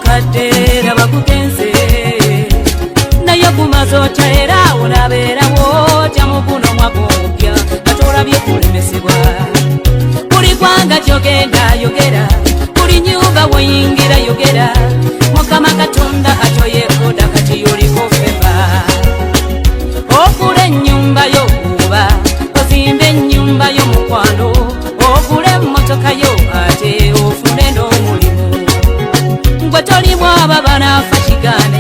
mukadde bakugenze naye kumaze otya era olabeerawo otya mu guno omwaka omupya katolabye kulemesebwa buli gwanga gyogenda yogera buli nyumba woyingira yogera Mukama Katonda atoyekoda kati yoliko feba okule ennyumba y'okuba ozimbe ennyumba y'omukwano okule emmotoka yo ate ofune n'omulimu gwe tolimu aba banaafa kigaana